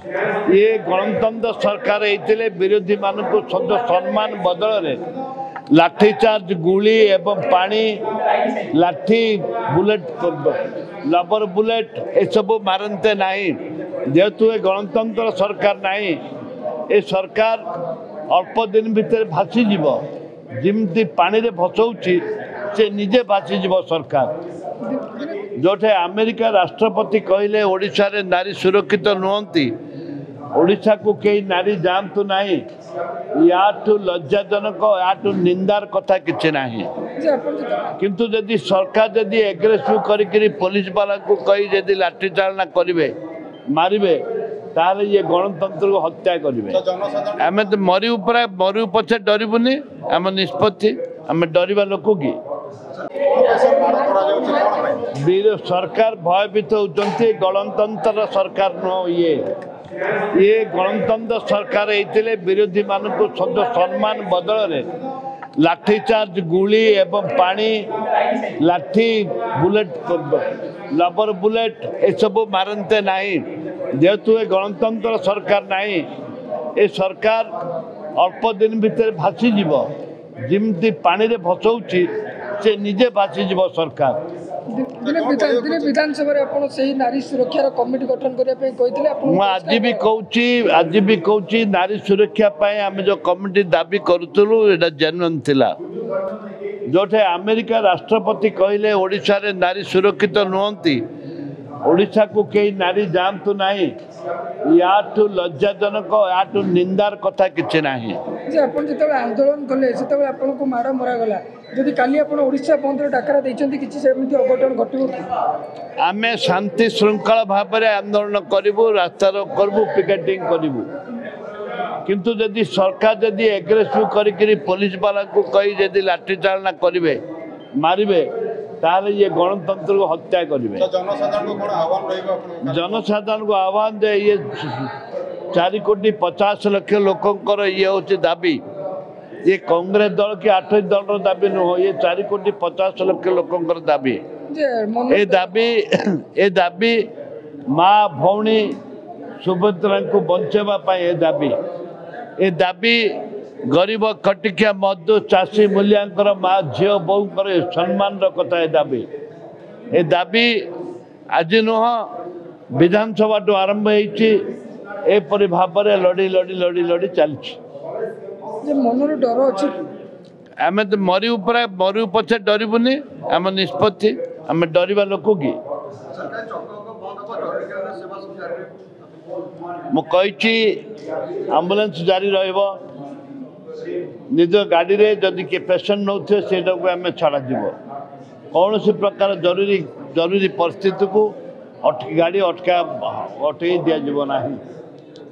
ये गणतंत्र सरकार होते विरोधी मान को सम्मान बदल लाठीचार्ज गुली एवं पानी लाठी बुलेट लबर बुलेट ये सब मारते नहीं जेहेतु ये गणतंत्र सरकार नहीं ये सरकार अल्प दिन भितर भासीजीव जमी पानी रे भसौची से निजे भासीजीव सरकार जोठे अमेरिका राष्ट्रपति कहले ओडिशा रे नारी सुरक्षित नुहंती ओडिशा को कई नारी जानतु नहीं याठू लज्जाजनक याठू निंदार कथा किसी ना किंतु जदि सरकार जदि एग्रेसिव करी पुलिस वाला को कही जदि लाठी चालना करेंगे मारे ताले ये गणतंत्र को हत्या करेंगे आम तो मरु पछे डरबुनि आम निष्पत्ति आम डरवा लोक कि सरकार भयभीत होती गणतंत्र सरकार नुह ये गणतंत्र सरकार होते विरोधी मान को सम्मान बदल लाठीचार्ज गुली एवं पानी लाठी बुलेट लबर बुलेट ये सब मारते नहीं जेहेतु ये गणतंत्र सरकार नहीं ये सरकार अल्प दिन भितर भासीजीव जमी पानी रे भसौची से निजे भासीजीव सरकार दिने विधानसभा नारी सुरक्षा कमिटी गठन करने आज भी कहूँ नारी सुरक्षा आम जो कमिटी दाबी करूँ एटा जेन्युइन थिला जोठे अमेरिका राष्ट्रपति कहले ओडिशा रे नारी सुरक्षित नुहंती ओडिशा को कई नारी जानतु नहीं याठू लज्जाजनक याठू निंदार कथा किसी ना जो आंदोलन कले से आपको माड़ मरागला जदि काली ओडिशा बंद डाकरा देती अघटन घटू आम शांति श्रृंखला भाव में आंदोलन करूँ रास्ता रोक करूँ पिकेटिंग करूँ किंतु जदि सरकार जदि एग्रेसिव करी पुलिस वाला को कही जदि लाठी चालना करेंगे मारे ताले ये गणतंत्र को हत्या करेंगे जनसाधारण को आह्वान दे ये 4,50,00,000 लोकंकर ये हूँ दाबी ये कांग्रेस दल की 8 दल दाबी नुह ये 4,50,00,000 लोकंकर दाबी ये दाबी माँ भौणी सुभद्रा को बचावा ये दाबी गरीब खटिकिया मजदूर चाषी मूल्यांकर माँ झी बोकर सम्मान कथा ये दाबी आज नुह विधानसभा टू आरंभ होपरी भाव में लड़ी लड़ी लड़ी लड़ी चलती मन डर अच्छी आम तो मरु पछे डरबुनि आम निष्पत्ति आम डरवा लोक कि मुझे आम्बुलांस जारी रहिबो निज गाड़ी रे जदि के पेशेंट नौ से आम छड़ा कौन सी प्रकार जरूरी परिस्थिति को गाड़ी अटका दिज्व ना।